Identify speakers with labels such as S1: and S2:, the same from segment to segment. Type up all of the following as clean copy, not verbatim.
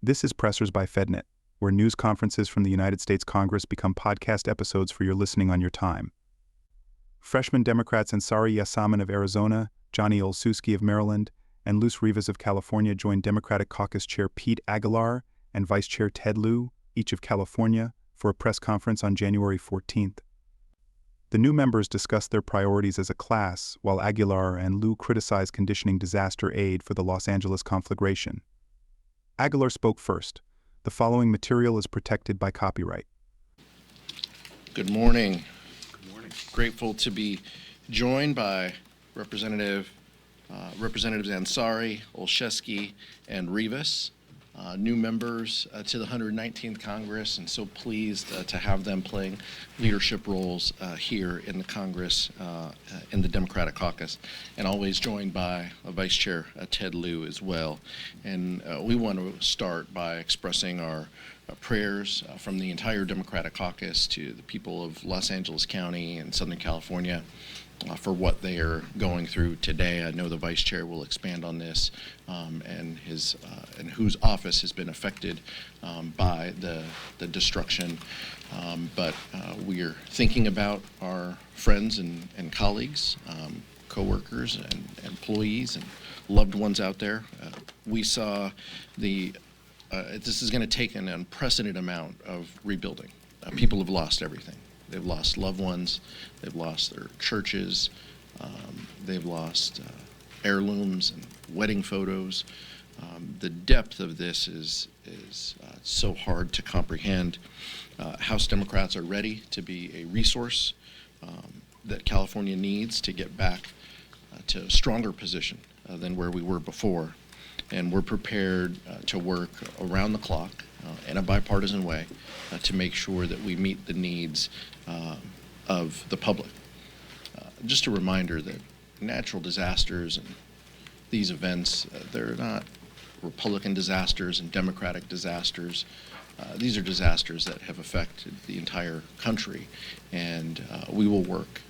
S1: This is Pressers by FedNet, where news conferences from the United States Congress become podcast episodes for your listening on your time. Freshman Democrats Ansari Yassamin of Arizona, Johnny Olszewski of Maryland, and Luce Rivas of California joined Democratic Caucus Chair Pete Aguilar and Vice Chair Ted Lieu, each of California, for a press conference on January 14th. The new members discussed their priorities as a class, while Aguilar and Lieu criticized conditioning disaster aid for the Los Angeles conflagration. Aguilar spoke first. The following material is protected by copyright.
S2: Good morning. Good morning. Grateful to be joined by Representatives Ansari, Olszewski, and Rivas, new members to the 119th Congress, and so pleased to have them playing leadership roles here in the Congress, in the Democratic Caucus, and always joined by Vice Chair Ted Lieu as well. And we want to start by expressing our prayers from the entire Democratic Caucus to the people of Los Angeles County and Southern California for what they are going through today. I know the Vice Chair will expand on this, and whose office has been affected by the destruction. But we are thinking about our friends and colleagues, co-workers and employees and loved ones out there. We saw this is going to take an unprecedented amount of rebuilding. People have lost everything. They've lost loved ones, they've lost their churches, they've lost heirlooms and wedding photos. The depth of this is so hard to comprehend. House Democrats are ready to be a resource that California needs to get back to a stronger position than where we were before. And we're prepared to work around the clock in a bipartisan way to make sure that we meet the needs of the public. Just a reminder that natural disasters and these events, they're not Republican disasters and Democratic disasters. These are disasters that have affected the entire country, and we will work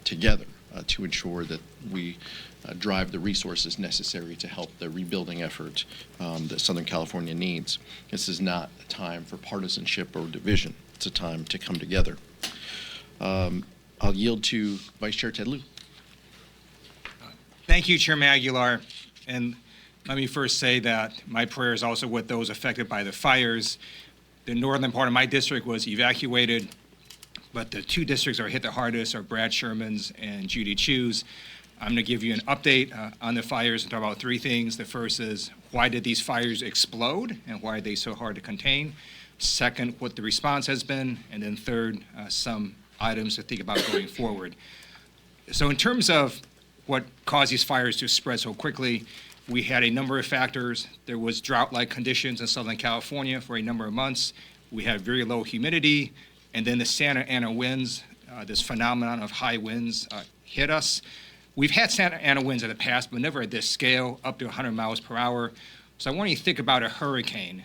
S2: together to ensure that we drive the resources necessary to help the rebuilding effort that Southern California needs. This is not a time for partisanship or division. It's a time to come together. I'll yield to Vice Chair Ted Lieu.
S3: Thank you, Chairman Aguilar. And let me first say that my prayer is also with those affected by the fires. The northern part of my district was evacuated, but the two districts that are hit the hardest are Brad Sherman's and Judy Chu's. I'm going to give you an update on the fires and talk about three things. The first is, why did these fires explode and why are they so hard to contain? Second, what the response has been. And then third, some items to think about going forward. So in terms of what caused these fires to spread so quickly, we had a number of factors. There was drought-like conditions in Southern California for a number of months. We had very low humidity. And then the Santa Ana winds, this phenomenon of high winds hit us. We've had Santa Ana winds in the past, but never at this scale, up to 100 miles per hour. So I want you to think about a hurricane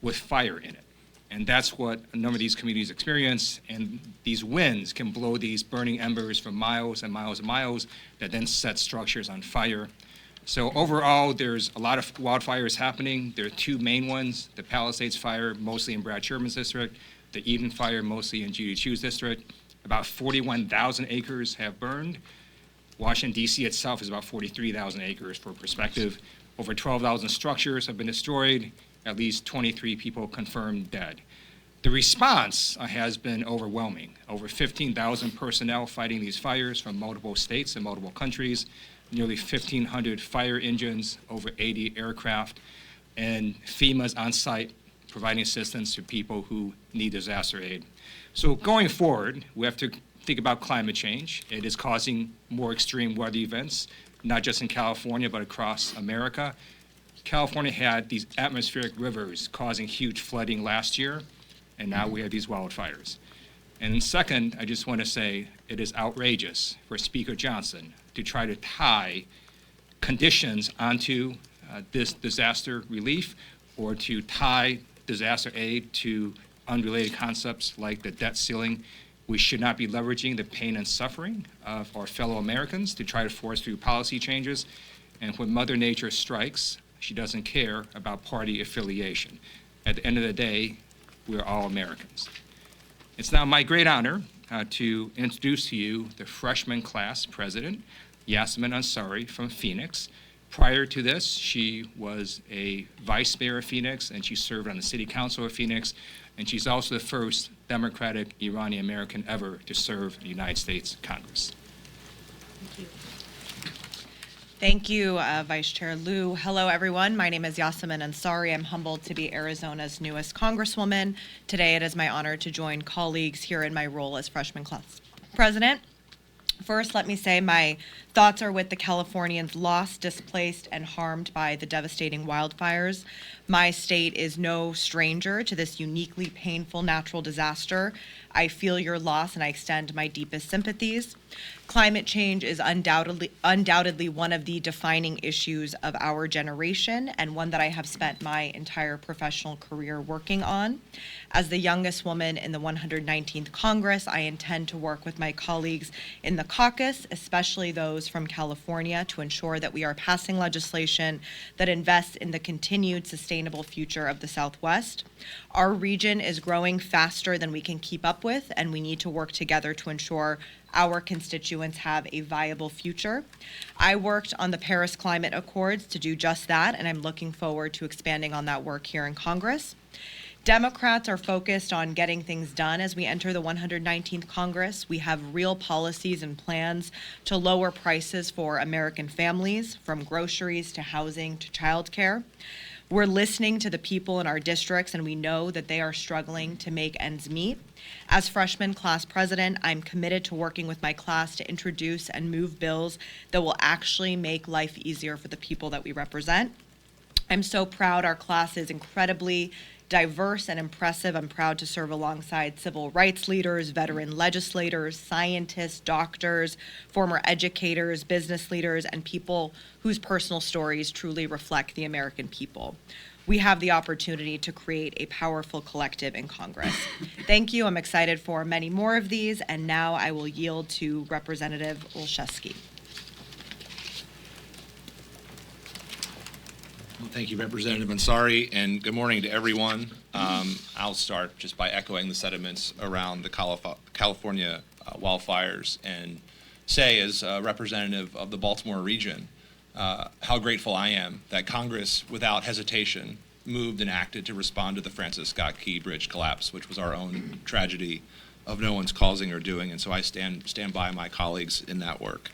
S3: with fire in it. And that's what a number of these communities experience. And these winds can blow these burning embers for miles and miles and miles that then set structures on fire. So overall, there's a lot of wildfires happening. There are two main ones: the Palisades fire, mostly in Brad Sherman's district, the Eden fire, mostly in Judy Chu's district. About 41,000 acres have burned. Washington, D.C. itself is about 43,000 acres, for perspective. Over 12,000 structures have been destroyed, at least 23 people confirmed dead. The response has been overwhelming. Over 15,000 personnel fighting these fires from multiple states and multiple countries, nearly 1,500 fire engines, over 80 aircraft, and FEMA's on site providing assistance to people who need disaster aid. So going forward, we have to think about climate change. It is causing more extreme weather events, not just in California, but across America. California had these atmospheric rivers causing huge flooding last year, and now we have these wildfires. And then second, I just want to say it is outrageous for Speaker Johnson to try to tie conditions onto this disaster relief, or to tie disaster aid to unrelated concepts like the debt ceiling. We should not be leveraging the pain and suffering of our fellow Americans to try to force through policy changes. And when Mother Nature strikes, She doesn't care about party affiliation. At the end of the day, we're all Americans. It's now my great honor to introduce to you the freshman class president, Yassamin Ansari from Phoenix. Prior to this, she was a vice mayor of Phoenix, and she served on the city council of Phoenix, and she's also the first Democratic Iranian American ever to serve the United States Congress.
S4: Thank you. Thank you, Vice Chair Lieu. Hello, everyone. My name is Yassamin Ansari. I'm humbled to be Arizona's newest Congresswoman. Today, it is my honor to join colleagues here in my role as freshman class president. First, let me say my thoughts are with the Californians lost, displaced, and harmed by the devastating wildfires. My state is no stranger to this uniquely painful natural disaster. I feel your loss and I extend my deepest sympathies. Climate change is undoubtedly one of the defining issues of our generation and one that I have spent my entire professional career working on. As the youngest woman in the 119th Congress, I intend to work with my colleagues in the Caucus, especially those from California, to ensure that we are passing legislation that invests in the continued sustainable future of the Southwest. Our region is growing faster than we can keep up with, and we need to work together to ensure our constituents have a viable future. I worked on the Paris Climate Accords to do just that, and I'm looking forward to expanding on that work here in Congress. Democrats are focused on getting things done as we enter the 119th Congress. We have real policies and plans to lower prices for American families, from groceries to housing to childcare. We're listening to the people in our districts, and we know that they are struggling to make ends meet. As freshman class president, I'm committed to working with my class to introduce and move bills that will actually make life easier for the people that we represent. I'm so proud our class is incredibly diverse and impressive. I'm proud to serve alongside civil rights leaders, veteran legislators, scientists, doctors, former educators, business leaders, and people whose personal stories truly reflect the American people. We have the opportunity to create a powerful collective in Congress. Thank you. I'm excited for many more of these, and now I will yield to Representative Olszewski.
S5: Well, thank you, Representative Ansari, and good morning to everyone. I'll start just by echoing the sentiments around the California wildfires and say, as a representative of the Baltimore region, how grateful I am that Congress, without hesitation, moved and acted to respond to the Francis Scott Key Bridge collapse, which was our own tragedy of no one's causing or doing, and so I stand by my colleagues in that work.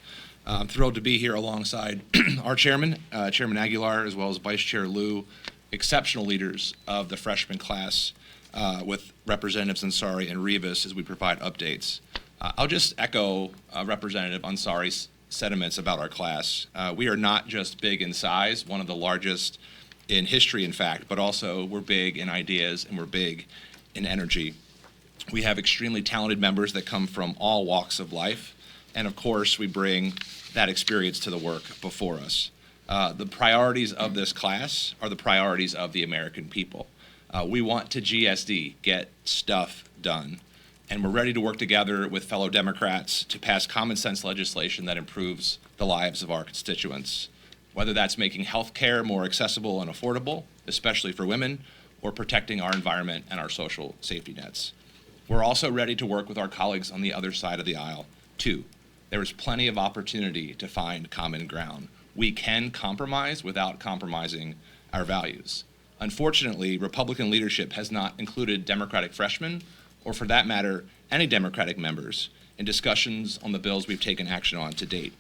S5: I'm thrilled to be here alongside our chairman, Chairman Aguilar, as well as Vice Chair Lieu, exceptional leaders of the freshman class, with Representatives Ansari and Rivas as we provide updates. I'll just echo Representative Ansari's sentiments about our class. We are not just big in size, one of the largest in history, in fact, but also we're big in ideas and we're big in energy. We have extremely talented members that come from all walks of life. And of course, we bring that experience to the work before us. The priorities of this class are the priorities of the American people. We want to GSD, get stuff done. And we're ready to work together with fellow Democrats to pass common sense legislation that improves the lives of our constituents, whether that's making health care more accessible and affordable, especially for women, or protecting our environment and our social safety nets. We're also ready to work with our colleagues on the other side of the aisle, too. There is plenty of opportunity to find common ground. We can compromise without compromising our values. Unfortunately, Republican leadership has not included Democratic freshmen, or for that matter, any Democratic members, in discussions on the bills we've taken action on to date.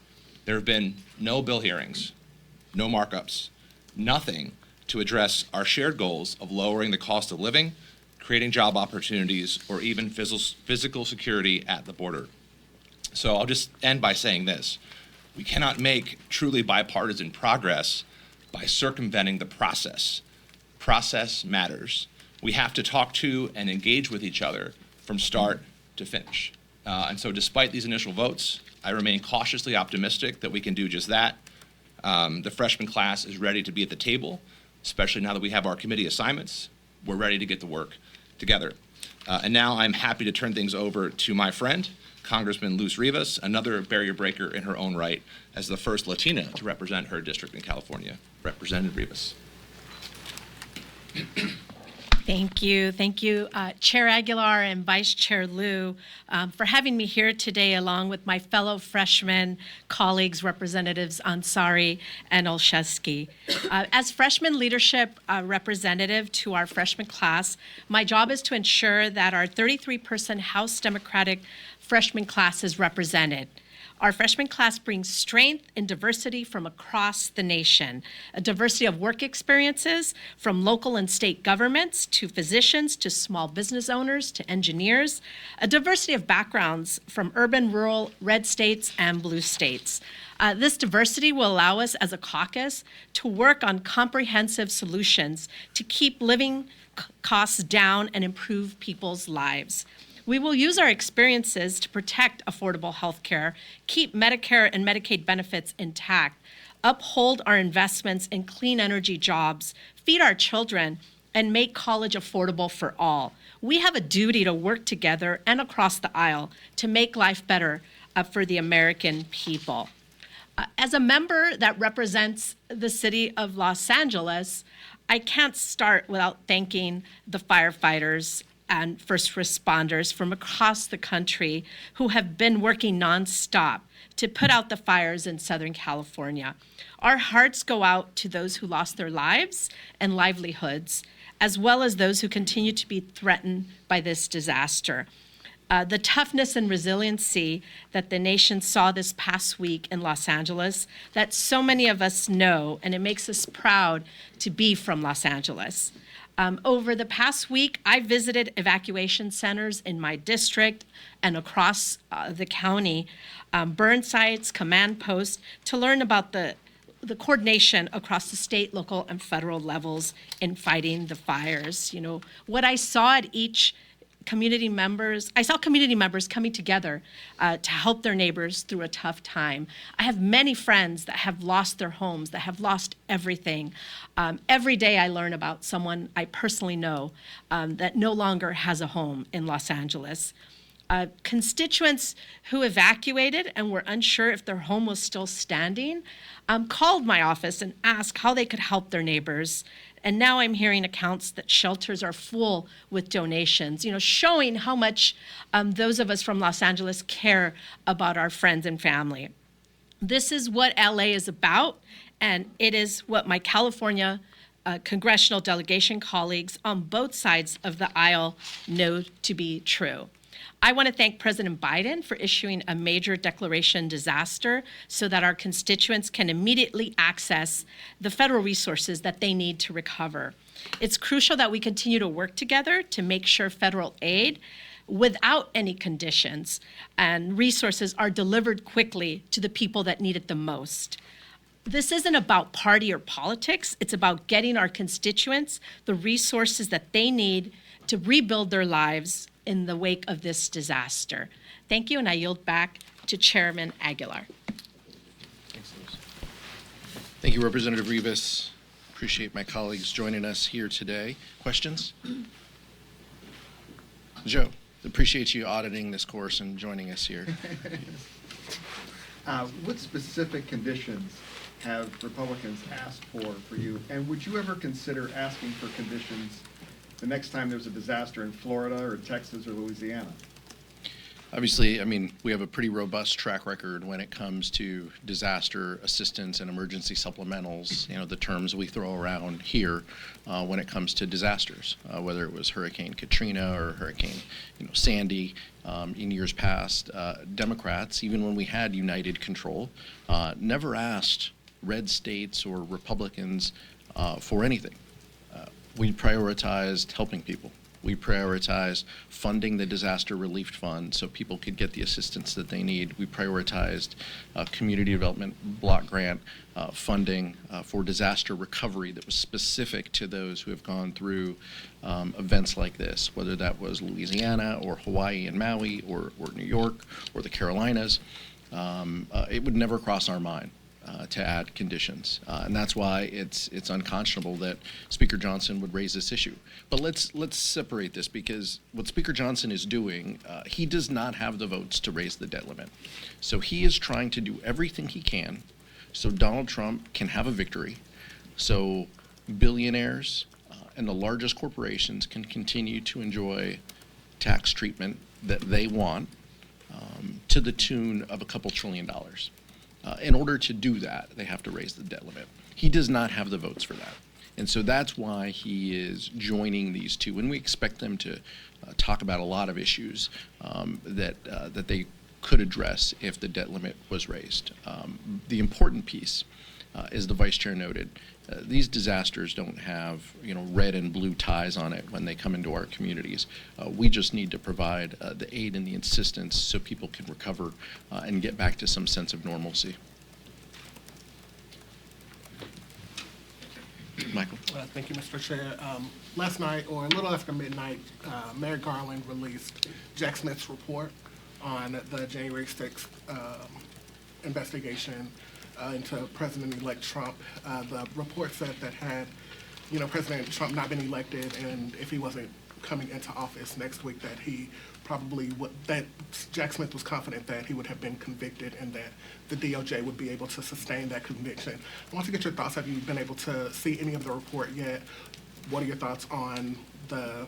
S5: There have been no bill hearings, no markups, nothing to address our shared goals of lowering the cost of living, creating job opportunities, or even physical security at the border. So I'll just end by saying this. We cannot make truly bipartisan progress by circumventing the process. Process matters. We have to talk to and engage with each other from start to finish. And so despite these initial votes, I remain cautiously optimistic that we can do just that. The freshman class is ready to be at the table, especially now that we have our committee assignments. We're ready to get to work together. And now I'm happy to turn things over to my friend, Congressman Luce Rivas, another barrier breaker in her own right, as the first Latina to represent her district in California. Representative Rivas.
S6: Thank you. Thank you, Chair Aguilar and Vice Chair Lieu, for having me here today along with my fellow freshman colleagues, Representatives Ansari and Olszewski. As freshman leadership representative to our freshman class, my job is to ensure that our 33% House Democratic freshman class is represented. Our freshman class brings strength and diversity from across the nation, a diversity of work experiences from local and state governments to physicians to small business owners to engineers, a diversity of backgrounds from urban, rural, red states, and blue states. This diversity will allow us as a caucus to work on comprehensive solutions to keep living costs down and improve people's lives. We will use our experiences to protect affordable health care, keep Medicare and Medicaid benefits intact, uphold our investments in clean energy jobs, feed our children, and make college affordable for all. We have a duty to work together and across the aisle to make life better for the American people. As a member that represents the city of Los Angeles, I can't start without thanking the firefighters and first responders from across the country who have been working nonstop to put out the fires in Southern California. Our hearts go out to those who lost their lives and livelihoods, as well as those who continue to be threatened by this disaster. The toughness and resiliency that the nation saw this past week in Los Angeles, that so many of us know, and it makes us proud to be from Los Angeles. Over the past week, I visited evacuation centers in my district and across the county, burn sites, command posts, to learn about the coordination across the state, local, and federal levels in fighting the fires. You know, what I saw at each community members coming together to help their neighbors through a tough time. I have many friends that have lost their homes, that have lost everything. Every day I learn about someone I personally know that no longer has a home in Los Angeles. Constituents who evacuated and were unsure if their home was still standing called my office and asked how they could help their neighbors. And now I'm hearing accounts that shelters are full with donations, showing how much those of us from Los Angeles care about our friends and family. This is what LA is about, and it is what my California congressional delegation colleagues on both sides of the aisle know to be true. I want to thank President Biden for issuing a major declaration disaster so that our constituents can immediately access the federal resources that they need to recover. It's crucial that we continue to work together to make sure federal aid, without any conditions, and resources are delivered quickly to the people that need it the most. This isn't about party or politics. It's about getting our constituents the resources that they need to rebuild their lives in the wake of this disaster. Thank you, and I yield back to Chairman Aguilar.
S2: Thank you, Representative Rivas. Appreciate my colleagues joining us here today. Questions? Joe, appreciate you auditing this course and joining us here.
S7: What specific conditions have Republicans asked for you? And would you ever consider asking for conditions the next time there's a disaster in Florida or Texas or Louisiana?
S2: Obviously, we have a pretty robust track record when it comes to disaster assistance and emergency supplementals, the terms we throw around here when it comes to disasters, whether it was Hurricane Katrina or Hurricane Sandy in years past. Democrats, even when we had united control, never asked red states or Republicans for anything. We prioritized helping people. We prioritized funding the disaster relief fund so people could get the assistance that they need. We prioritized community development block grant funding for disaster recovery that was specific to those who have gone through events like this, whether that was Louisiana or Hawaii and Maui or New York or the Carolinas. It would never cross our mind to add conditions, and that's why it's unconscionable that Speaker Johnson would raise this issue. But let's separate this, because what Speaker Johnson is doing, he does not have the votes to raise the debt limit. So he is trying to do everything he can so Donald Trump can have a victory, so billionaires and the largest corporations can continue to enjoy tax treatment that they want, to the tune of a couple $1 trillion. In order to do that, they have to raise the debt limit. He does not have the votes for that. And so that's why he is joining these two. And we expect them to talk about a lot of issues that they could address if the debt limit was raised. The important piece, as the vice chair noted, these disasters don't have, red and blue ties on it when they come into our communities. We just need to provide the aid and the assistance so people can recover and get back to some sense of normalcy. Michael.
S8: Thank you, Mr. Chair. Last night, or a little after midnight, Mayor Garland released Jack Smith's report on the January 6th investigation into President-elect Trump. The report said that had, President Trump not been elected, and if he wasn't coming into office next week, that he probably would, that Jack Smith was confident that he would have been convicted and that the DOJ would be able to sustain that conviction. I want to get your thoughts. Have you been able to see any of the report yet? What are your thoughts on the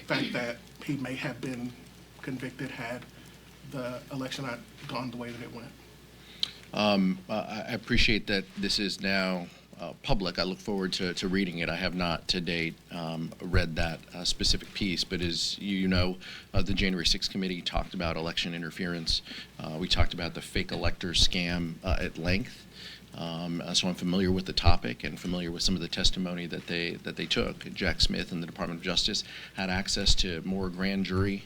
S8: fact that he may have been convicted had the election not gone the way that it went?
S2: I appreciate that this is now public. I look forward to reading it. I have not to date read that specific piece, but as you know, the January 6th committee talked about election interference. We talked about the fake elector scam at length. So I'm familiar with the topic and familiar with some of the testimony that they took. Jack Smith and the Department of Justice had access to more grand jury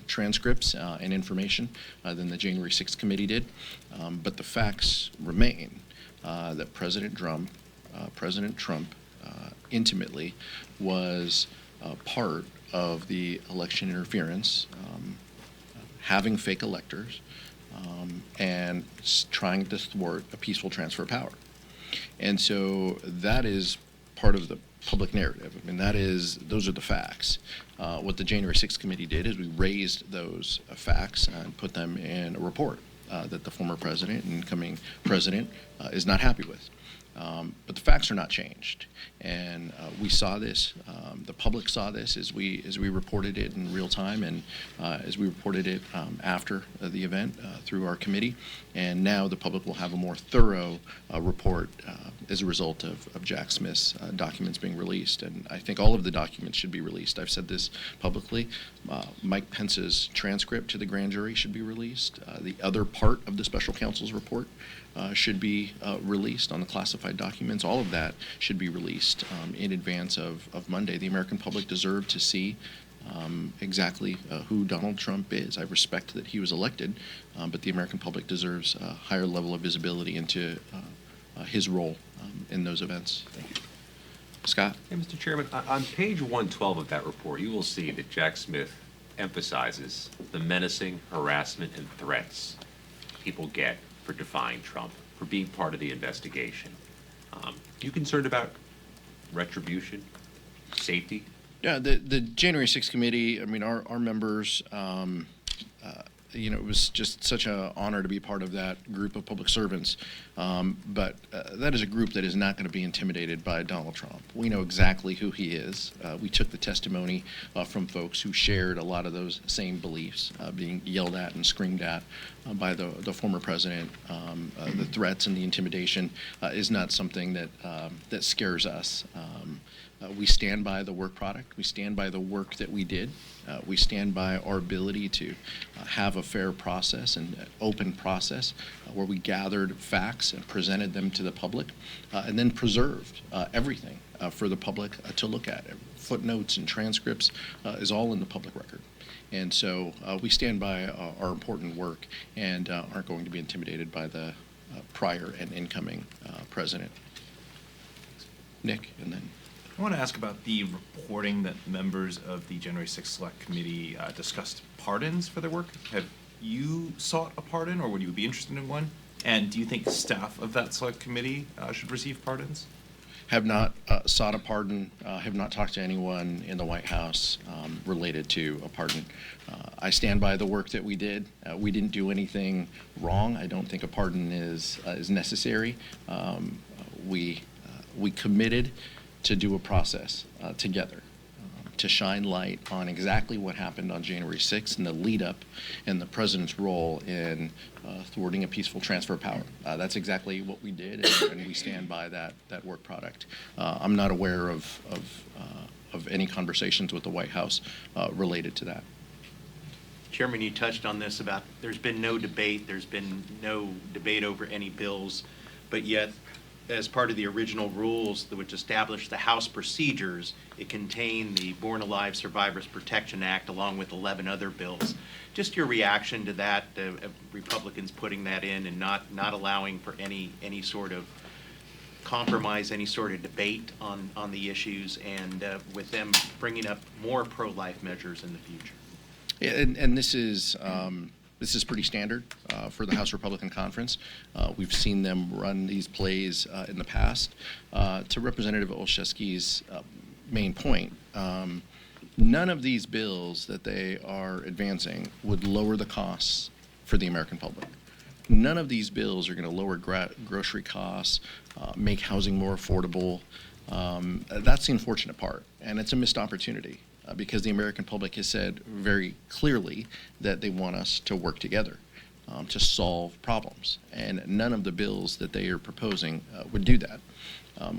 S2: transcripts and information than the January 6th committee did. But the facts remain that President Trump intimately was part of the election interference, having fake electors, and trying to thwart a peaceful transfer of power. And so that is part of the public narrative. I mean, those are the facts. What the January 6th committee did is we raised those facts and put them in a report that the former president and incoming president is not happy with. But the facts are not changed, and we saw this. The public saw this as we reported it in real time, and as we reported it after the event through our committee. And now the public will have a more thorough report as a result of Jack Smith's documents being released. And I think all of the documents should be released. I've said this publicly. Mike Pence's transcript to the grand jury should be released. The other part of the special counsel's report should be released on the classified documents. All of that should be released in advance of Monday. The American public deserve to see exactly who Donald Trump is. I respect that he was elected, but the American public deserves a higher level of visibility into his role in those events. Thank you. Scott?
S9: Hey, Mr. Chairman, on page 112 of that report, you will see that Jack Smith emphasizes the menacing harassment and threats people get for defying Trump, for being part of the investigation. You concerned about retribution, safety?
S2: Yeah, the January 6th committee, I mean, our members, it was just such an honor to be part of that group of public servants. But that is a group that is not going to be intimidated by Donald Trump. We know exactly who he is. We took the testimony from folks who shared a lot of those same beliefs, being yelled at and screamed at by the former president. The threats and the intimidation is not something that scares us. We stand by the work product. We stand by the work that we did. We stand by our ability to have a fair process and an open process where we gathered facts and presented them to the public and then preserved everything for the public to look at. Footnotes and transcripts is all in the public record. And so we stand by our important work and aren't going to be intimidated by the prior and incoming president. Nick, and then.
S10: I want to ask about the reporting that members of the January 6th Select Committee discussed pardons for their work. Have you sought a pardon, or would you be interested in one? And do you think staff of that select committee should receive pardons?
S2: Have not sought a pardon, have not talked to anyone in the White House related to a pardon. I stand by the work that we did. We didn't do anything wrong. I don't think a pardon is necessary. We committed to do a process together to shine light on exactly what happened on January 6th and the lead up and the president's role in thwarting a peaceful transfer of power. That's exactly what we did, and we stand by that work product. I'm not aware of any conversations with the White House related to that.
S11: Chairman, you touched on this about there's been no debate over any bills, but yet as part of the original rules which established the House procedures, it contained the Born Alive Survivors Protection Act along with 11 other bills. Just your reaction to that, Republicans putting that in and not allowing for any sort of compromise, any sort of debate on the issues, and with them bringing up more pro-life measures in the future.
S2: Yeah, and this is pretty standard for the House Republican Conference. We've seen them run these plays in the past. To Representative Olszewski's main point, none of these bills that they are advancing would lower the costs for the American public. None of these bills are going to lower grocery costs, make housing more affordable. That's the unfortunate part, and it's a missed opportunity. Because the American public has said very clearly that they want us to work together to solve problems. And none of the bills that they are proposing would do that.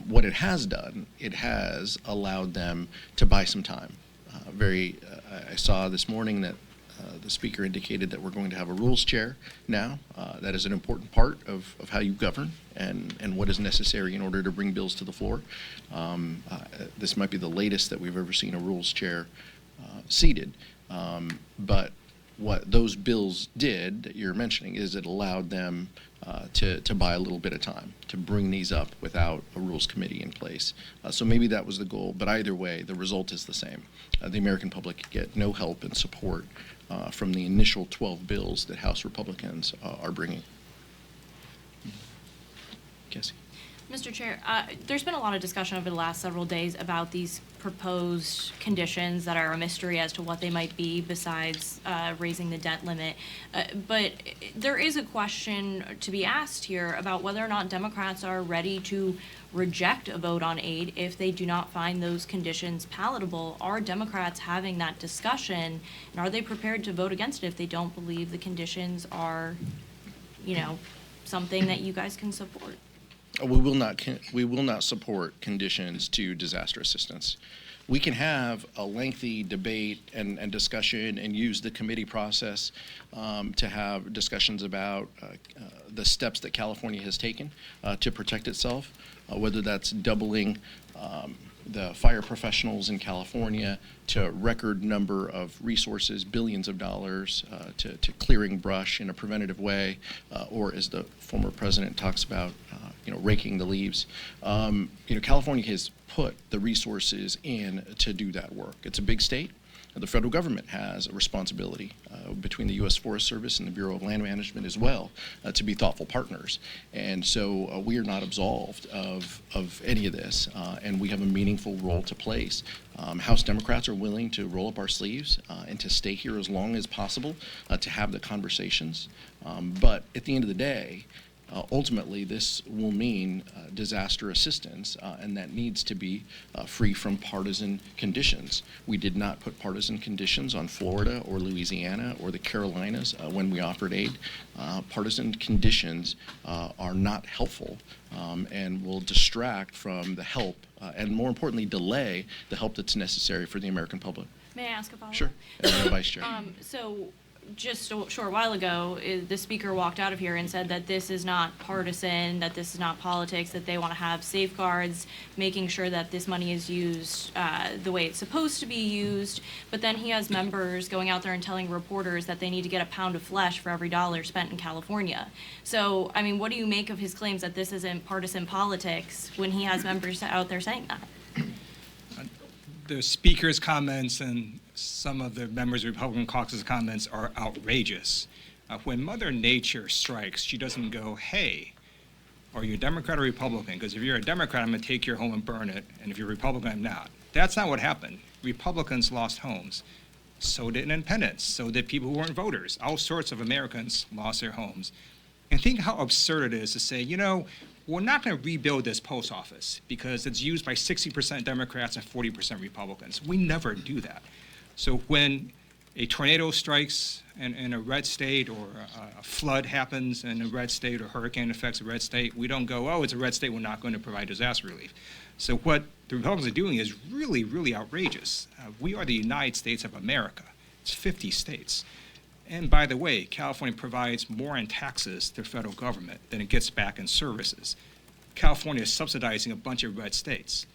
S2: What it has done, it has allowed them to buy some time. I saw this morning that the speaker indicated that we're going to have a rules chair now. That is an important part of how you govern and what is necessary in order to bring bills to the floor. This might be the latest that we've ever seen a rules chair seated. But what those bills did that you're mentioning is it allowed them to buy a little bit of time to bring these up without a rules committee in place. So maybe that was the goal, but either way, the result is the same. The American public get no help and support from the initial 12 bills that House Republicans are bringing. Cassie.
S12: Mr. Chair, there's been a lot of discussion over the last several days about these proposed conditions that are a mystery as to what they might be besides raising the debt limit. But there is a question to be asked here about whether or not Democrats are ready to reject a vote on aid if they do not find those conditions palatable. Are Democrats having that discussion, and are they prepared to vote against it if they don't believe the conditions are, something that you guys can support?
S2: We will not support conditions to disaster assistance. We can have a lengthy debate and discussion and use the committee process to have discussions about the steps that California has taken to protect itself, whether that's doubling the fire professionals in California to a record number of resources, billions of dollars, to clearing brush in a preventative way, or as the former president talks about, raking the leaves. California has put the resources in to do that work. It's a big state. The federal government has a responsibility between the U.S. Forest Service and the Bureau of Land Management as well to be thoughtful partners. And so we are not absolved of any of this, and we have a meaningful role to play. House Democrats are willing to roll up our sleeves and to stay here as long as possible to have the conversations. But at the end of the day, ultimately, this will mean disaster assistance, and that needs to be free from partisan conditions. We did not put partisan conditions on Florida or Louisiana or the Carolinas when we offered aid. Partisan conditions are not helpful and will distract from the help and, more importantly, delay the help that's necessary for the American public.
S12: May I ask a follow-up?
S2: Sure. Vice Chair.
S12: So just a short while ago, the speaker walked out of here and said that this is not partisan, that this is not politics, that they want to have safeguards, making sure that this money is used the way it's supposed to be used. But then he has members going out there and telling reporters that they need to get a pound of flesh for every dollar spent in California. So, what do you make of his claims that this isn't partisan politics when he has members out there saying that?
S3: The speaker's comments and some of the members of the Republican caucus comments are outrageous. When Mother Nature strikes, she doesn't go, hey, are you a Democrat or Republican? Because if you're a Democrat, I'm going to take your home and burn it. And if you're a Republican, I'm not. That's not what happened. Republicans lost homes. So did independents. So did people who weren't voters. All sorts of Americans lost their homes. And think how absurd it is to say, we're not going to rebuild this post office because it's used by 60% Democrats and 40% Republicans. We never do that. So when a tornado strikes in a red state, or a flood happens in a red state, or a hurricane affects a red state, we don't go, oh, it's a red state, we're not going to provide disaster relief. So what the Republicans are doing is really, really outrageous. We are the United States of America. It's 50 states. And by the way, California provides more in taxes to the federal government than it gets back in services. California is subsidizing a bunch of red states.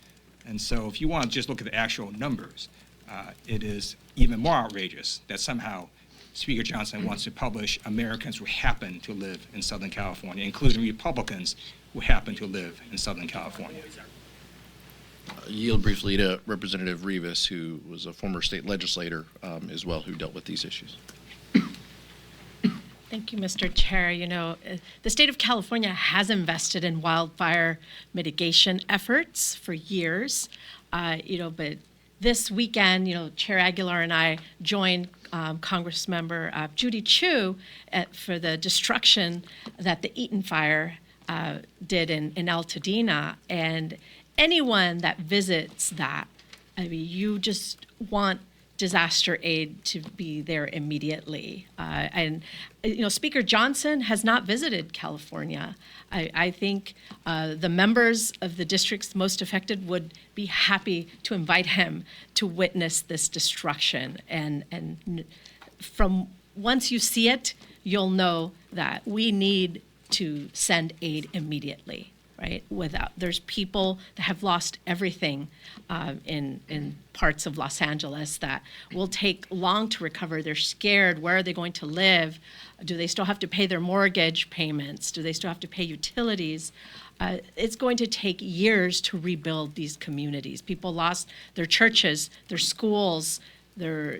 S3: And so if you want to just look at the actual numbers, it is even more outrageous that somehow Speaker Johnson wants to publish Americans who happen to live in Southern California, including Republicans who happen to live in Southern California.
S2: Yield briefly to Representative Rivas, who was a former state legislator as well, who dealt with these issues.
S6: Thank you, Mr. Chair. The state of California has invested in wildfire mitigation efforts for years, but this weekend, Chair Aguilar and I joined Congressmember Judy Chu for the destruction that the Eaton fire did in Altadena. And anyone that visits that, you just want disaster aid to be there immediately. Speaker Johnson has not visited California. I think the members of the districts most affected would be happy to invite him to witness this destruction. And from once you see it, you'll know that we need to send aid immediately. Right? There's people that have lost everything in parts of Los Angeles that will take long to recover. They're scared. Where are they going to live? Do they still have to pay their mortgage payments? Do they still have to pay utilities? It's going to take years to rebuild these communities. People lost their churches, their schools, their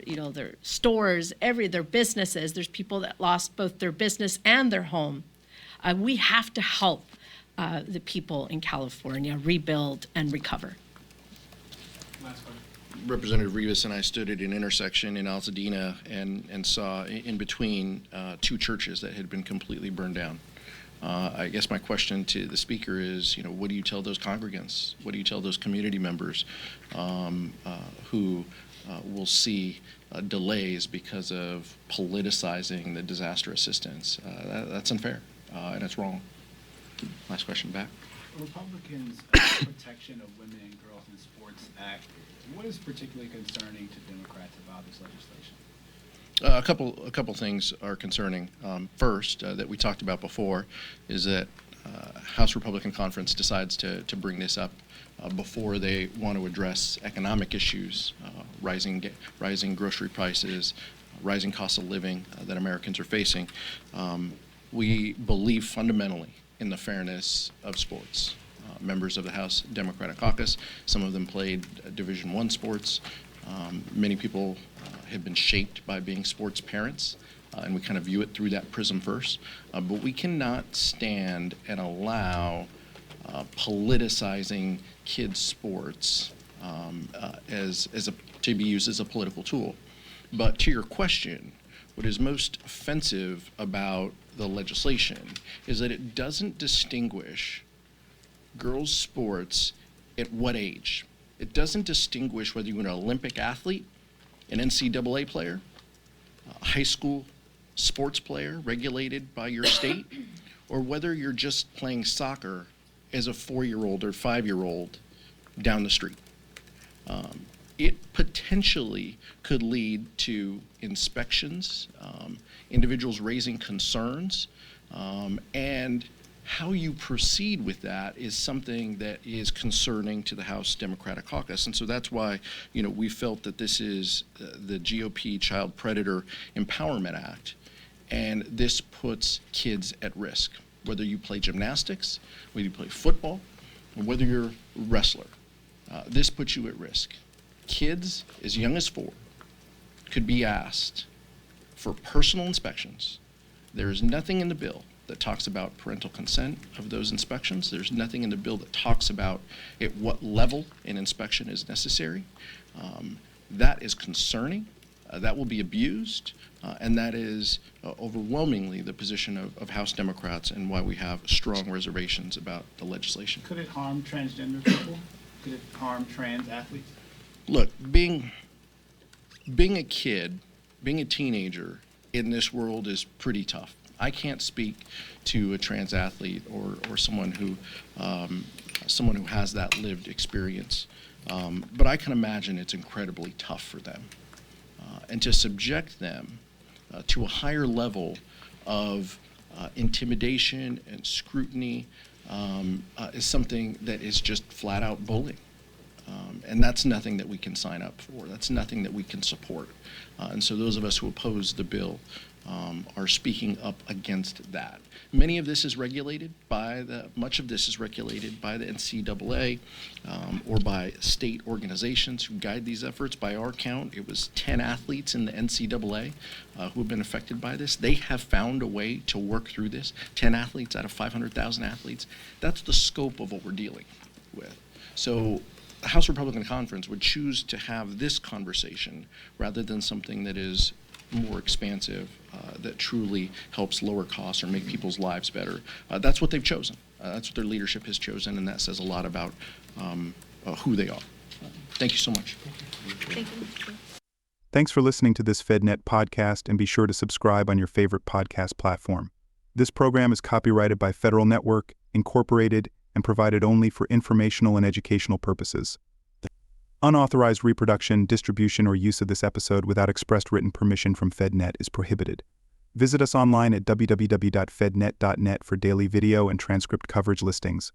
S6: stores, their businesses. There's people that lost both their business and their home. We have to help the people in California rebuild and recover.
S2: Representative Rivas and I stood at an intersection in Altadena and saw in between two churches that had been completely burned down. I guess my question to the speaker is, what do you tell those congregants? What do you tell those community members who will see delays because of politicizing the disaster assistance? That's unfair, and it's wrong. Last question back.
S13: Republicans' Protection of Women and Girls in Sports Act, what is particularly concerning to Democrats about this legislation?
S2: A couple things are concerning. First, that we talked about before, is that House Republican Conference decides to bring this up before they want to address economic issues, rising grocery prices, rising costs of living that Americans are facing. We believe fundamentally in the fairness of sports. Members of the House Democratic Caucus, some of them played Division I sports. Many people have been shaped by being sports parents, and we kind of view it through that prism first. But we cannot stand and allow politicizing kids' sports to be used as a political tool. But to your question, what is most offensive about the legislation is that it doesn't distinguish girls' sports at what age. It doesn't distinguish whether you're an Olympic athlete, an NCAA player, a high school sports player regulated by your state, or whether you're just playing soccer as a 4-year-old or 5-year-old down the street. It potentially could lead to inspections, individuals raising concerns, and how you proceed with that is something that is concerning to the House Democratic Caucus. And so that's why, we felt that this is the GOP Child Predator Empowerment Act, and this puts kids at risk, whether you play gymnastics, whether you play football, or whether you're a wrestler. This puts you at risk. Kids as young as 4 could be asked for personal inspections There is nothing in the bill that talks about parental consent of those inspections. There's nothing in the bill that talks about at what level an inspection is necessary. That is concerning. That will be abused, and that is overwhelmingly the position of House Democrats and why we have strong reservations about the legislation.
S13: Could it harm transgender people? Could it harm trans athletes?
S2: Look, being a kid, being a teenager in this world is pretty tough. I can't speak to a trans athlete or someone who has that lived experience, but I can imagine it's incredibly tough for them. And to subject them to a higher level of intimidation and scrutiny is something that is just flat out bullying. And that's nothing that we can sign up for. That's nothing that we can support. And so those of us who oppose the bill are speaking up against that. Much of this is regulated by the NCAA or by state organizations who guide these efforts. By our count, it was 10 athletes in the NCAA who have been affected by this. They have found a way to work through this. 10 athletes out of 500,000 athletes. That's the scope of what we're dealing with. So the House Republican Conference would choose to have this conversation rather than something that is more expansive, that truly helps lower costs or make people's lives better. That's what they've chosen. That's what their leadership has chosen, and that says a lot about who they are. Thank you so much.
S12: Thank you.
S1: Thanks for listening to this FedNet podcast, and be sure to subscribe on your favorite podcast platform. This program is copyrighted by Federal Network, Incorporated, and provided only for informational and educational purposes. Unauthorized reproduction, distribution, or use of this episode without expressed written permission from FedNet is prohibited. Visit us online at www.fednet.net for daily video and transcript coverage listings.